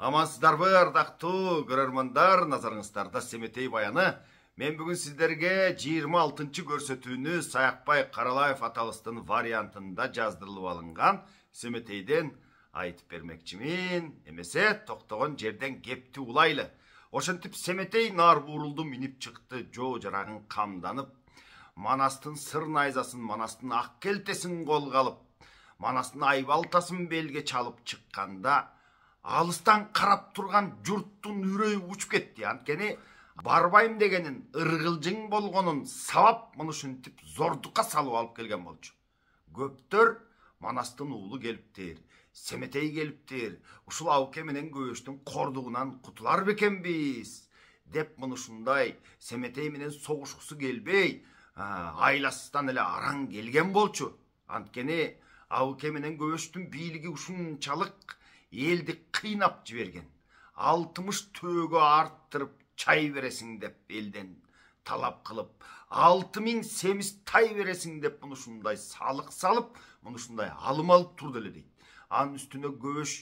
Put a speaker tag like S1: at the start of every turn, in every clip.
S1: Амансыздарбы, ардактуу көрөрмандар, назарыңыздарда Семетей баяны. Мен бүгін сіздерге 26-чы көрсөтүүнү Саякбай Каралаев аталыстын вариантында жаздырылып алынган Семетейден айтып бермекчимин. Эмесе токтогон жерден кепти улайлы. Ошентип Семетей нар бурулду минип чыкты, жоо жарагын камданып, Манастын сыр найзасын, Манастын ак келтесин колго алып, Манастын айбалтасын белге чалып чыкканда, алыстан карап турган журттун үрөйү учуп кетти. Анткени барбайм дегенин ыргылжың болгонун сабап муну ушинтип зордукка салып алып келген болчу. Көптөр Манастын уулу келиптир, Семетей келиптир, ушул Ауке менен Көбөштүн кордугунан кутулар бекенбиз деп муну ушундай Семетей менен согушкусу келбей, айласыздан эле араң келген болчу. Анткени Ауке менен Көбөштүн бийлиги ушунчалык элди кыйнап жиберген. 60 төөгө арттырып чай бересиң деп элден талап кылып, 6000 семиз тай бересиң деп муну ушундай салык салып, муну ушундай алым алып турду эле дейт. Анын үстүнө Көбөш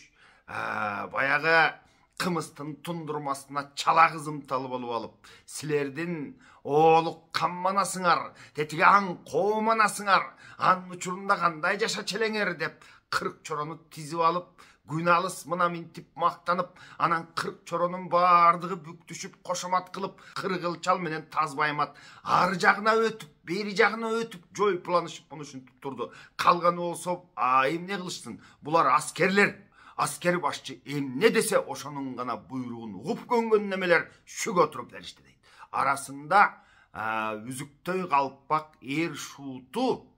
S1: баягы кымыстын тундурмасына чала кызымталып алып, силердин оолук камманасыңар, тетиги аң кооманасыңар, анын учурунда кандай жаша челеңер деп 40 чорону тизип алып, күналыс мына минтип мактанып, анан 40 чоронун бардыгы бүктүшүп, кошомат кылып, кыргылчал менен Тазбаймат ары жагына өтүп, бери жагына өтүп, жойпуланышып муну ушинтип турду. Калганы болсо, эмне кылышсын? Булар аскерлер. Аскер башчы эмне десе ошонун гана буйругун угуп көнгөн немелер шүгө туруп беришти дейт. Арасында Үзүктөй калпак эр шууту,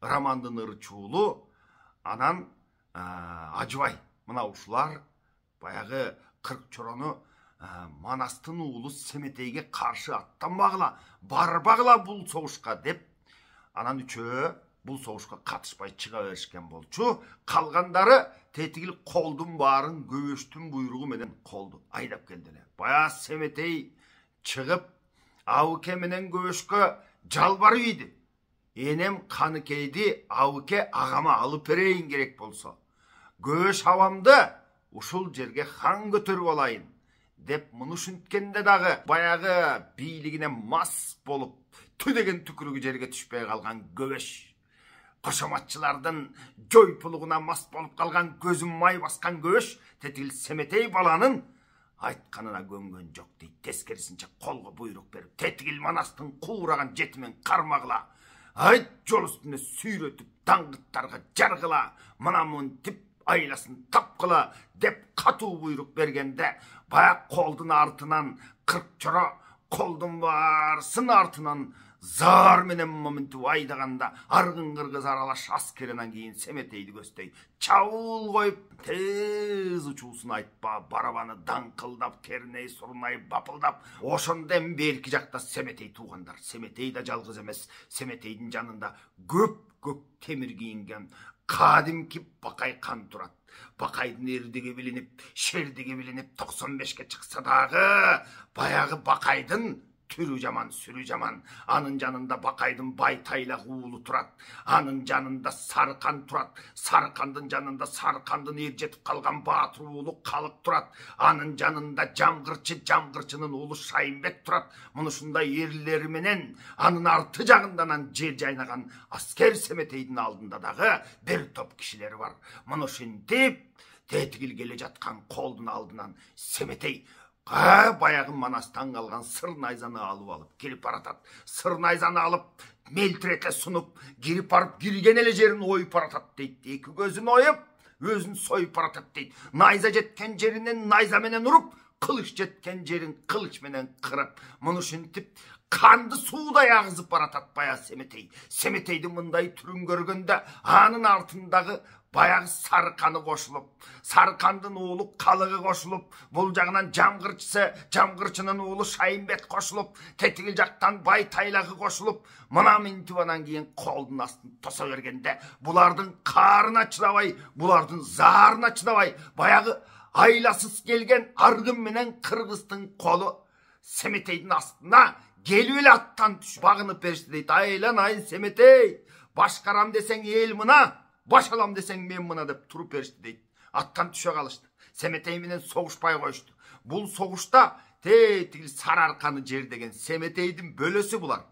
S1: Рамандын ырчуулу, анан Ажыбай. Мына ушулар баягы 40 чорону Манастын уулу Семетейге каршы аттанбагыла, барбагыла бул согушка деп, анан үчөө бул согушка катышпай чыга беришкен болчу. Калгандары тетигил колдун баарын Көбөштүн буйругу менен колду айдап келдиле. Бая Семетей чыгып, Ауке менен Көбөшкө жалбарып ийди. Энем Каныкейди Ауке агама алып берейин керек болсо, Көбөш абамды ушул жерге хан көтөрүп алайын деп муну ушинткенде дагы баягы бийлигине мас болуп, ту деген түкүрүгү жерге түшпөй калган Көбөш, кошоматчылардын жойпулугуна мас болуп калган, көзүн май баскан Көбөш тетигил Семетей баланын айтканына көнгөн жок дейт. Тескерисинче колго буйрук берип, тетигил Манастын куураган жетимен кармагыла, айт жол үстүнө сүйрөтүп, даңгыттарга жаргыла, мына мынтип айласын тапкыла деп катуу буйрук бергенде, баяк колдун артынан 40 чоро колдун баарысын артынан заар менен моментип айдаганда, аргын кыргыз аралаш аскеринен кийин Семетейди көздөй чабуул коюп, тез учуусун айтпа, барабаны даңкылдап, керней сурунай бапылдап, ошондон берки жакта Семетей туугандар. Семетей да жалгыз эмес. Семетейдин жанында көп темир кийинген кадимки Бакай кан турат. Бакайдын эрдиги билинип, шердиги билинип 95ке чыкса дагы, баягы Бакайдын түрү жаман, сүрү жаман. Анын жанында Бакайдын байтайлак уулу турат. Анын жанында Сарыкан турат. Сарыкандын жанында Сарыкандын эр жетип калган Баатыр уулу Калык турат. Анын жанында Жамгырчы, Жамгырчынын уулу Шайынбек турат. Муну ушундай эрлери менен анын арты жагындан жер жайнаган аскер Семетейдин алдында дагы бир топ кишилер бар. Муну ушинтип тетигил келе жаткан колдун алдынан Семетей баягы Манастан калган сыр найзаны алып келип баратат. Сыр найзаны алып, мелтирете сунуп, кирип барып, кирген эле жерин оюп баратат дейт. Эки көзүн оюп, өзүн союп баратат дейт. Найза жеткен жеринен найза менен уруп, кылыч жеткен жерин кылыч менен кырып, муну ушинтип канды суудай агызып баратат бая Семетей. Семетейдин мындай түрүн көргөндө, анын артындагы баягы Сарыканы кошулуп, Сарыкандын уулу Калыгы кошулуп, бул жагынан Жамгырчысы, Жамгырчынын уулу Шайынбек кошулуп, тетигил жактан байтайлагы кошулуп, мына минтип анан кийин колдун астын тоса бергенде, булардын каарына чыдабай, булардын заарына чыдабай, баягы айласыз келген аргын менен кыргыздын колу Семетейдин астына келип эле аттан түшүп багынып беришти дейт. Айлан ай Семетей, башкарам десең эл мына, баш алам десең мен мына деп туруп беришти дейт. Аттан түшө калышты. Семетей менен согушпай коюшту. Бул согушта тетигил Сарыарканы жер деген Семетейдин бөлөсү булар.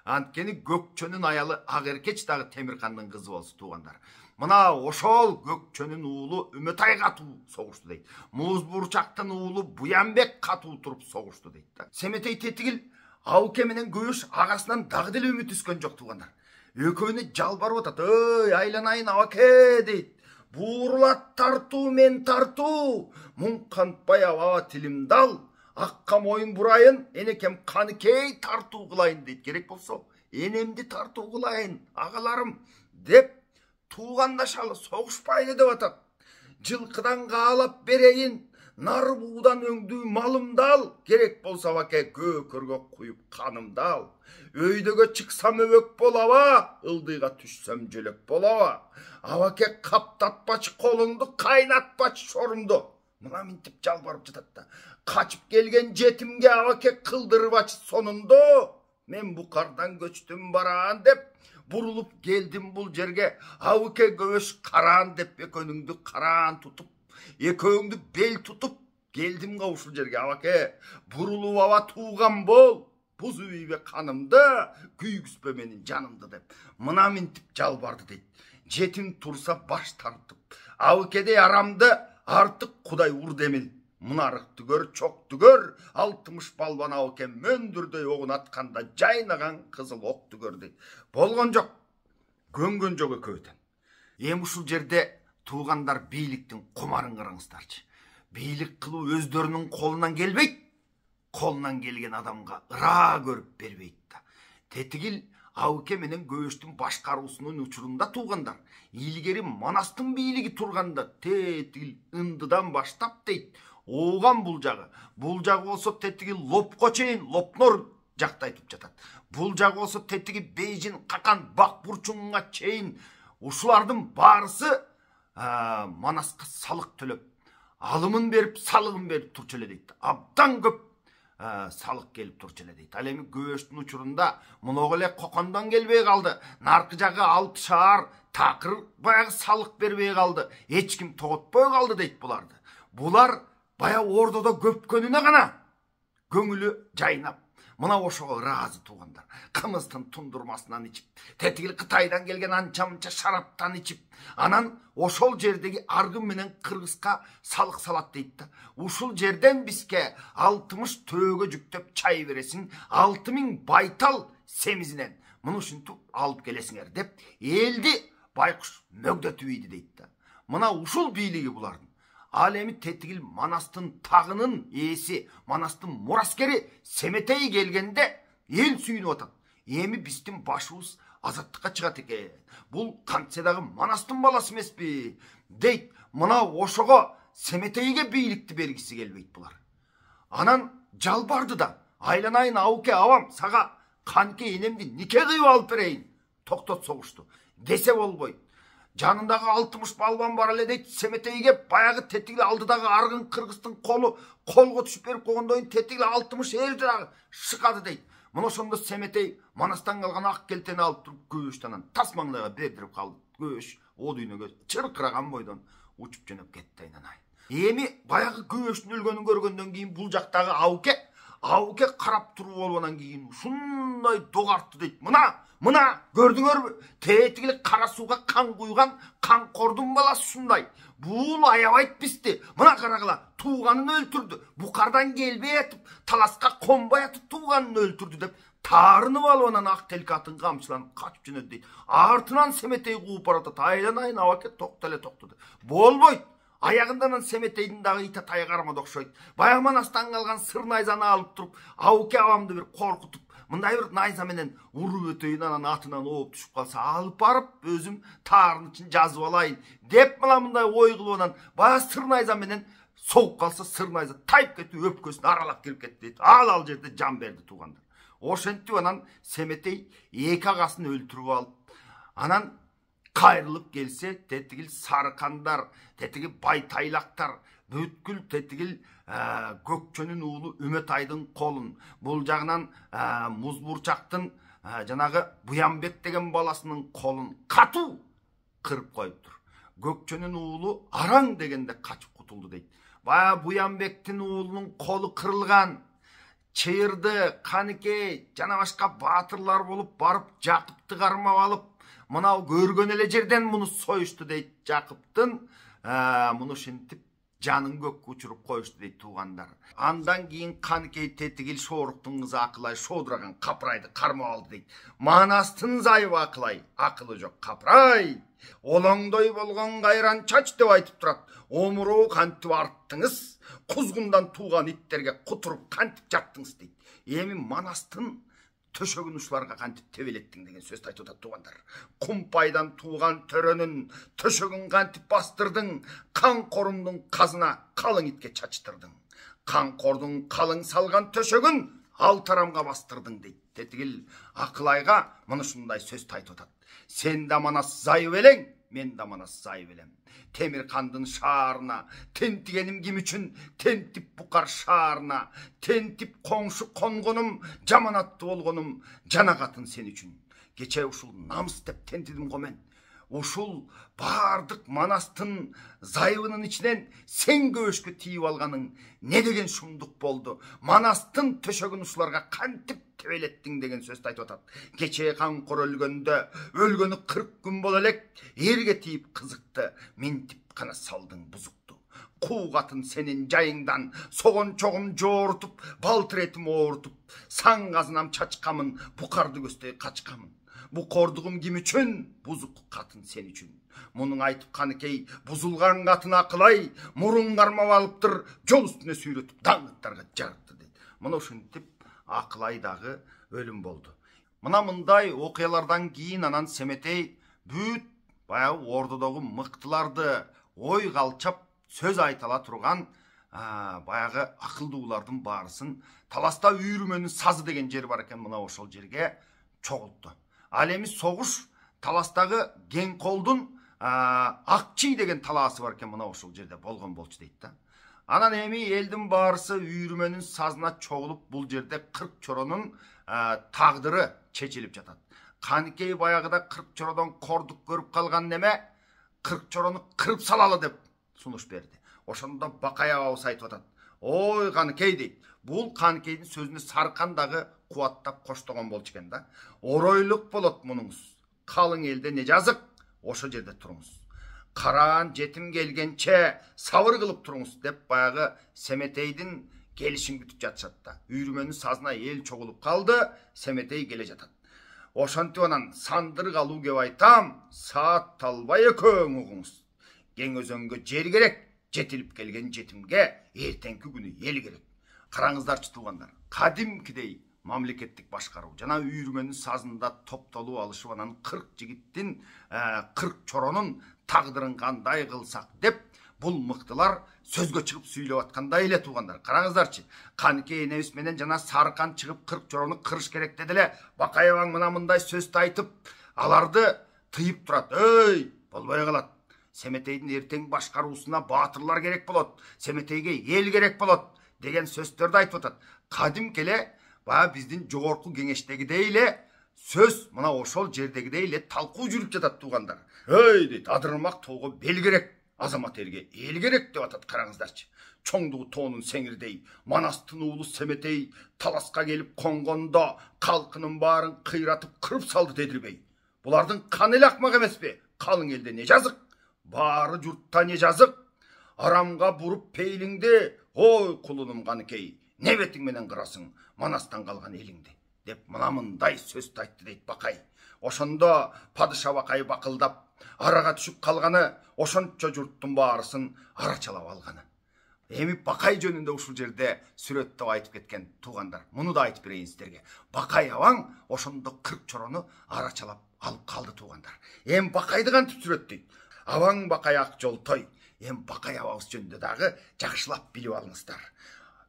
S1: Анткени Көкчөнүн аялы Акеркеч дагы Темиркандын кызы болсу туугандар. Мына ошол Көкчөнүн уулу Үмөтай катуу согушту дейт. Музбурчактын уулу Буянбек катуу туруп согушту дейт да. Семетей тетигил Ауке менен Көбөш агасынан дагы деле үмүт түскөн жок туугандар. Экөөнү жалбарып атат. "Ой, айланайын Абаке" дейт. "Буурулат тартуу мен тартуу. Муң кантпай аба тилимди ал. Акка моюн бурайын, энекем каныкей тартуу кылайын" дейт. "Керек болсо энемди тартуу кылайын, агаларым" деп туугандашалы согушпайлы деп атат. "Жылкыдан каалап берейин, нар буудан өңдүү малымды ал. Керек болсо Абаке көкөргө куюп канымды ал. Өйдөгө чыксам өбөк болаба, ылдыйга түшсөм жөлөк болаба. Абаке каптатпачы колуңду, кайнатпачы шорумду." Мына минтип жалбарып жатат да. "Качып келген жетимге Абаке кылдырбачы сонунду. Мен Букардан көчтүм бараан" деп бурулуп келдим бул жерге. "Абаке Көбөш караан" деп экөөнүңдү караан тутуп, экөөңдү бел тутуп келдим го ушул жерге. "Абаке, бурулуп аба тууган бол. Буз үйбе канымды, күйгүзбө менин жанымды" деп мына минтип жалбарды дейт. Жетим турса баш тартып, "Абакедей арамды артык Кудай ур демил. Мунарыкты көр, чокту көр, 60 балбан Абаке мөндүрдөй огун атканда жайнаган кызыл окту көр" дейт. Болгон жок, көнгөн жок экөөдөн. Эми ушул жерде туугандар бийликтин кумарын караңыздарчы. Бийлик кылуу өздөрүнүн колунан келбейт. Колунан келген адамга ыра көрүп бербейт да. Тетигил Ауке менен Көбөштүн башкаруусунун учурунда туугандар. Илгери Манастын бийлиги турганда тетигил Ындыдан баштап дейт. Ооган бул жагы. Бул жагы болсо тетигил Лопко чейин, Лопнор жакта айтып жатат. Бул жагы болсо тетиги Бейжин, Какан, Бакбурчунга чейин ушулардын баарысы Манаска салык төлөп, алымын берип, салыгын берип турчу эле дейт. Абдан көп салык келип турчу эле дейт. Ал эми Көбөштүн учурунда муногу эле Кокондон келбей калды. Наркы жагы Алты шаар, Такыр баягы салык бербей калды. Эч ким тоготпой калды дейт буларды. Булар баягы ордодо көпкөнүнө гана көңүлү жайнап, мына ошого ыраазы туугандар. Кымыздын тундурмасынан ичип, тетигил Кытайдан келген анча-мынча шараптан ичип, анан ошол жердеги аргын менен Кыргызга салык салат дейт да. "Ушул жерден бизге 60 төөгө жүктөп чай бересиң, 6000 байтал семизинен. Муну ушинтип алып келесиңер" деп элди байкуш мөгдөтүп ийди дейт да. Мына ушул бийлиги булардын. Ал эми тетигил Манастын тагынын ээси, Манастын мураскери Семетей келгенде эл сүйүнүп атат. Эми биздин башыбыз азаттыкка чыгат экен. Бул кантсе дагы Манастын баласы эмеспи дейт. Мына ошого Семетейге бийликти бергиси келбейт булар. Анан жалбарды да. "Айланайын Ауке абам, сага канке энемди нике кыйып алып берейин. Токтот согушту" десе болбойт. Жанындагы 60 балбан бар эле дейт. Семетейге баягы тетигил алдыдагы аргын Кыргыздын колго түшүп берип койгондон кийин тетигил 60 эл дагы шыкады дейт. Мына ошондо Семетей Манастан калган ак келтени алып туруп Көбөштөн тас маңдайга бердирип калды. Көбөш о дүйнөгө чыркыраган бойдон учуп жөнөп кетти айнанайын. Эми баягы Көбөштүн өлгөнүн көргөндөн кийин бул жактагы Ауке карап туруп алгандан кийин ушундай догартты дейт. Мына көрдүңөрбү? Тетигил кара сууга кан куйган канкордун баласы ушундай. Бул аябайт бизди. Мына карагыла, тууганын өлтүрдү. Букардан келбей атып, таласка конбой атып тууганын өлтүрдү деп таарынып алып анан ак телки атын камчыланып качып жөнөдү дейт. Артынан Семетей кууп баратат. "Айланайын Абаке, токто эле токто" деп. Болбойт. Аягында анан Семетейдин дагы ита тайгармада окшойт. Баягы Манастан калган сыр найзаны алып туруп, Ауке абамды бир коркутуп, мындай бир найза менен уруп өтөйүн, анан атынан ооп түшүп калса алып барып өзүм таарын үчүн жазып алайын деп мындай ой кылып анан баягы сыр найза менен согуп калса, сыр найза тайып кетип өпкөсүн аралап кирип кетти дейт. Ал жерде жан берди туугандар. Ошентип анан Семетей эки агасын өлтүрүп алып, анан кайрылып келсе, тетигил Сарыкандар, тетигил Байтайлактар, бүткүл тетигил Көкчөнүн уулу Үмөтайдын колун, бул жагынан Музбурчактын жанагы Буянбек деген баласынын колун катуу кырып коюптур. Көкчөнүн уулу Араң дегенде качып кутулду дейт. Бая Буянбектин уулунун колу кырылган. Чыйырды, Каныкей жана башка баатырлар болуп барып Жакыпты кармап алып, мынау көргөн эле жерден муну союшту дейт Жакыптын. Муну ушинтип жанын көккө учуруп коюшту дейт туугандар. Андан кийин Каныкей Тетигил Шооруктун кызы Акылай шоодураган Капырайды кармап алды дейт. Манастын зайыбы Акылай, акылы жок Капырай. Олоңдой болгон кайран чач деп айтып турат. Омуру кантип арттыңыз, кузгундан тууган иттерге кутуруп кантип жаттыңыз дейт. Эми Манастын төшөгүн ушуларга кантип тебелеттиң деген сөздү айтып атат туугандар. Кумпайдан тууган төрөнүн төшөгүн кантип бастырдың, Канкорумдун казына калың итке чачтырдың. Канкордун калың салган төшөгүн Алтарамга бастырдың дейт. Тетигил Акылайга мына ушундай сөздү айтып атат. Сен да Манас зайып элең, мен да Манас зайып элем. Темиркандын шаарына тентигеним ким үчүн, тентип Букар шаарына тентип коңшу конгонум, жаманаттуу болгонум жана катын сен үчүн. Кече ушул намыс деп тентидим го мен. Ушул бардык Манастын зайыбынын ичинен сен көбөшкө тийип алганың не деген шумдук болду. Манастын төшөгүн ушуларга кантип тебелеттиң деген сөздү айтып атат. Кече Канкор өлгөндө, өлгөнү 40 күн боло элек, эрге тийип кызыкты, ментип кана салдың бузукту. Куу катын сенин жайыңдан согон чогум жоорутуп, балтыр этим оорутуп, саң казынам чачкамын, Букарды көздөй качкамын. Бу кордугум ким үчүн? Бузук катын сен үчүн. Мунун айтып Каныкей бузулган катын Акылай мурун кармап алыптыр, жол үстүнө сүйрөтүп даңгыттарга жарыпты дейт. Мына ушинтип Акылайдагы өлүм болду. Мына мындай окуялардан кийин анан Семетей бүт баягы ордодогу мыктыларды ой калчап сөз айтала турган баягы акылдуулардын баарысын таласта Үйүрмөнүн сазы деген жер бар экен, мына ошол жерге чогултту. Ал эми согуш таластагы Кеңколдун Акчий деген талаасы бар экен, мына ошол жерде болгон болчу дейт да. Анан эми элдин баарысы Үйүрмөнүн сазына чогулуп бул жерде 40 чоронун тагдыры чечилип жатат. Каныкей баягыда 40 чородон кордук көрүп калган неме 40 чорону кырып салалы деп сунуш берди. Ошондо Бакай абабыз айтып атат. Ой Каныкей дейт. Бул Каныкейдин сөзүнө Саркан дагы кубаттап коштогон болчу экен да. Оройлук болот мунуңуз. Калың элде не жазык, ошол жерде туруңуз. Караан жетим келгенче сабыр кылып туруңуз деп баягы Семетейдин келишин күтүп жатышат да. Үйүрмөнүн сазына эл чогулуп калды, Семетей келе жатат. Ошентип анан сандырык алуу кеп айтам, саат талбай экөөң угуңуз. Кең өзөнгө жер керек, жетилип келген жетимге эртеңки күнү эл керек. Караңыздарчы туугандар, кадимкидей мамлекеттик башкаруу жана Үйүрмөнүн сазында топтолуп алышып анан 40 жигиттин 40 чоронун тагдырын кандай кылсак деп бул мыктылар сөзгө чыгып сүйлөп аткандай эле туугандар. Караңыздарчы, Каныкей энебиз менен жана Саркан чыгып 40 чорону кырыш керек деди эле. Бакай абаң мына мындай сөздү айтып, аларды тыйып турат. Эй, болбой калат. Семетейдин эртең башкаруусуна баатырлар керек болот. Семетейге эл керек болот деген сөздөрдү айтып атат. Кадимки эле баягы биздин жогорку кеңештегидей эле сөз мына ошол жердегидей эле талкуу жүрүп жатат туугандар. Эй дейт, адырмак тоого бел керек, азамат элге эл керек деп атат. Караңыздарчы. Чоңдугу тоонун сеңирдей Манастын уулу Семетей таласка келип конгондо калкынын баарын кыйратып кырып салды дедирбей. Булардын каны эле акмак эмеспи? Калың элде не жазык? Баары журтта не жазык? Арамга буруп пейлиңди, ой кулунум Каныкей, не бетиң менен кырасың Манастан калган элиңди деп мына мындай сөздү айтты дейт Бакай. Ошондо падыша Бакай бакылдап, арага түшүп калганы ошончо журттун баарысын арачалап алганы. Эми Бакай жөнүндө ушул жерде сүрөттөп айтып кеткен туугандар. Муну да айтып берейин сиздерге. Бакай абаң ошондо 40 чорону арачалап алып калды туугандар. Эми Бакайды кантип сүрөттөйт? Абаң Бакай ак жолтой. Эми Бакай абабыз жөнүндө дагы жакшылап билип алыңыздар.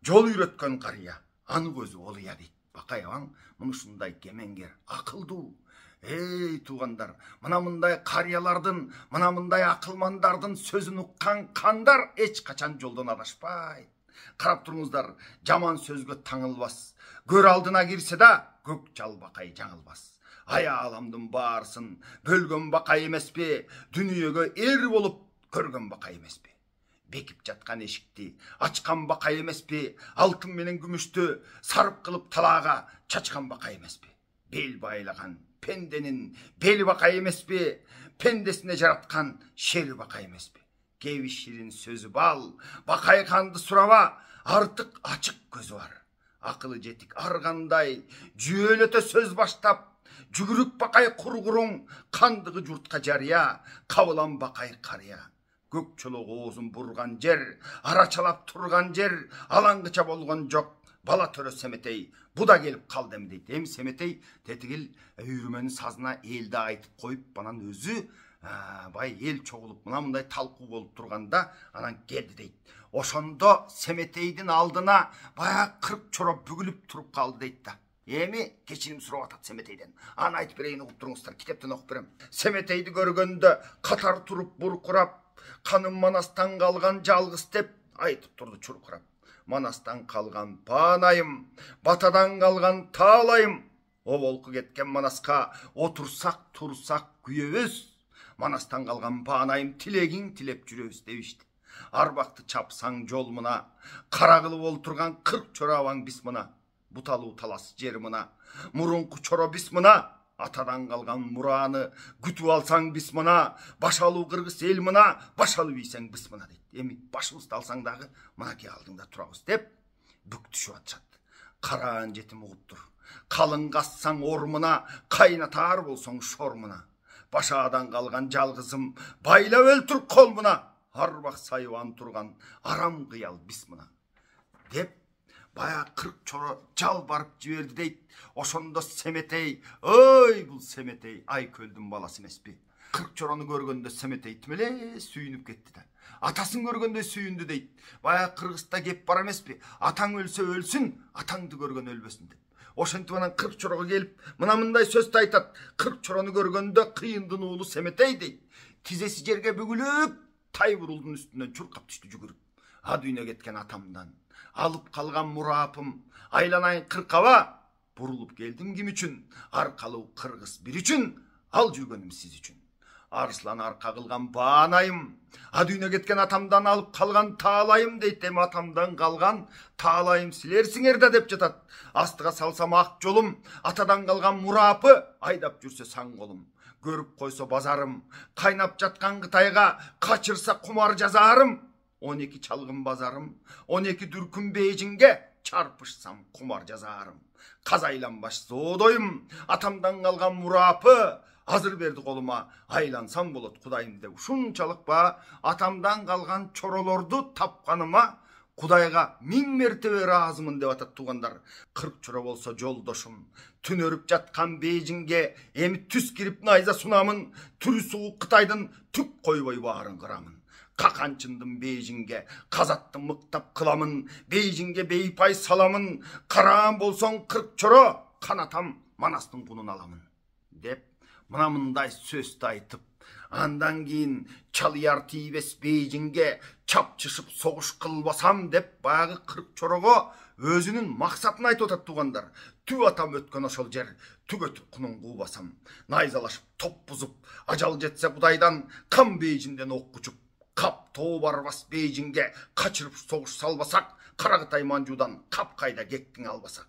S1: Жол үйрөткөн карыя, аны көзү олуя дейт. Бакай абаң муну ушундай кемеңгер, акылдуу. Эй туугандар, мына мындай карыялардын, мына мындай акылмандардын сөзүн уккан кандар эч качан жолдон адашпайт. Карап туруңуздар, жаман сөзгө таңылбас. Көр алдына кирсе да көк жал Бакай жаңылбас. Ай аламдын баарысын бөлгөн Бакай эмеспи, дүнүйөгө эр болуп көргөн Бакай эмеспи. бекіп жатқан эшикти ачкан бакай эмеспи? Алтын менен күмүштү сарып кылып талаага чачкан бакай эмеспи? Бел байлаган пенденин бели бакай эмеспи? Пендесине жараткан шери бакай эмеспи? Кеби ширин сөзү бал, бакай канды сураба, артык ачык көзү бар. Акылы жетик ар кандай жүйөлөтө сөз баштап, жүгүрүк бакай кургуруң, кандыгы журтка жарыя, кабылан бакай карыя. Көк чолок оозун бурган жер, арачалап турган жер, алаңгыча болгон жок. Бала төрө Семетей, буда келип калды эми дейт. Эми Семетей тетигил үйрүмөнүн сазына элди айтып коюп, анан өзү бай эл чогулуп мындай талкуу болуп турганда анан келди дейт. Ошондо Семетейдин алдына баягы 40 чоро бүгүлүп туруп калды дейт да. Эми кечирим сурап атат Семетейден. Аны айтып берейин, угуп туруңуздар, китептен окуп берем. Семетейди көргөндө катар туруп буркурап, каным Манастан калган жалгыз деп айтып турду чуркурап. Манастан калган паанайым, батадан калган таалайым. Оболку кеткен Манаска отурсак турсак күйөбүз. Манастан калган паанайым, тилегиң тилеп жүрөбүз дебишти. Арбакты чапсаң жол мына, кара кылып олтурган 40 чора абаң биз мына. Буталуу талас жер мына, мурунку чоро биз мына. Атадан калган мураны күтүп алсаң биз мына, башалуу кыргыз эл мына, башалы бийсең биз мына дейт. Эми башыбызды алсаң дагы мынакей алдыңда турабыз деп бүк түшүп атышат. Караан жетим угуп тур. Калың кассаң ор мына, кайнатар болсоң шор мына. Башадан калган жалгызым, байлап өлтүр кол мына. Арбак сайыбан турган арам кыял биз мына. Деп бая 40 чоро жал барып жиберди дейт. Ошондо Семетей, ой бул Семетей Айкөлдүн баласы эмеспи? 40 чорону көргөндө Семетей тимеле сүйүнүп кетти да. Атасын көргөндө сүйүндү дейт. Бая кыргызда кеп бар эмеспи? Атаң өлсө өлсүн, атаңды көргөн өлбөсүн деп. Ошентип анан 40 чорого келип, мындай сөздү айтат. 40 чорону көргөндө кыйындын уулу Семетей дейт. Тизеси жерге бүгүлүп, Тайбурулдун үстүнөн чуркап түштү жүгүрүп. А дүйнө кеткен атамдан алып калган мурапым, айланайын 40 бурулуп келдим ким үчүн? Аркалуу кыргыз бир үчүн, ал жүргөнүм сиз үчүн. Арслан арка кылган баанайым, а дүйнө кеткен атамдан алып калган таалайым дейт. Эми атамдан калган таалайым силерсиңер да деп жатат. Астыга салсам ак жолум, атадан калган мурапы айдап жүрсө саң колум. Көрүп койсо базарым, кайнап жаткан Кытайга качырса кумар жазарым. 12 чалгын базарым, 12 дүркүн Бейжиңге чарпышсам кумар жазарым. Казайланбаш зоодойум, атамдан калган мурапы азыр берди колума, айлансам болот Кудайым деп. Ушунчалык атамдан калган чоролорду тапканыма Кудайга 1000 мертебе ыраазымын деп атат туугандар. 40 чоро болсо жолдошум, түнөрүп жаткан Бейжиңге эми түз кирип найза сунамын, түрү суук Кытайдын түк койбой баарын кырамын. Каканчындын Бейжиңге казатты мыктап кыламын, Бейжиңге бейпай саламын, караан болсоң 40 чоро, канатам Манастын кунун аламын деп мындай сөздү айтып, андан кийин чалыяр тийбес Бейжиңге чапчышып согуш кылбасам деп баягы 40 чорого өзүнүн максатын айтып атат туугандар. Түп атам өткөн ошол жер, түгөтүп кунун куубасам, найзалашып топ бузуп, ажал жетсе Кудайдан кам Бейжиңден ок кучуп, кап тоо барбас Бейжиңге качырып согуш салбасак, Кара Кытай Манжудан капкайда кектиң албасак.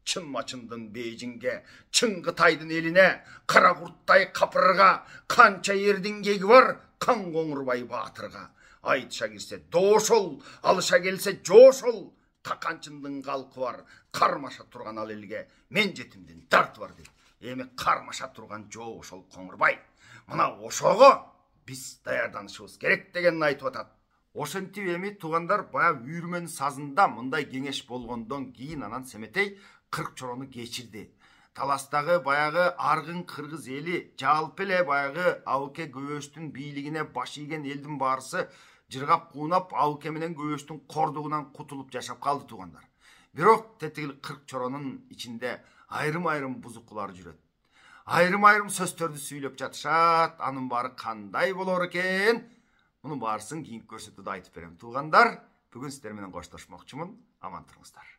S1: Чын мачындын Бейжиңге, чын Кытайдын элине, кара курттай капырга, канча эрдин кеги бар, кан коңурбай баатырга. Айтыша кирсе доошол, алыша келсе жоошол, каканчындын калкы бар, кармаша турган ал элге мен жетимдин дарты бар дейт. Эми кармаша турган жоошол коңурбай. Мына ошого биз даярданышыбыз керек дегенин айтып атат. Ошентип эми туугандар бая үйрмөн сазында мындай кеңеш болгондон кийин анан Семетей 40 чорону кечирди. Таластагы баягы аргын кыргыз эли жалпы эле баягы Абыке Көбөштүн бийлигине баш ийген элдин баарысы жыргап куунап Абыке менен Көбөштүн кордугунан кутулуп жашап калды туугандар. Бирок тетигил 40 чоронун ичинде айрым-айрым бузукулар жүрөт. Айрым-айрым сөздөрдү сүйлөп жатышат. Анын баары кандай болор экен? Мунун баарысын кийинки көрсөтүүдө айтып берем туугандар. Бүгүн сиздер менен коштошмокчумун. Аман туруңуздар.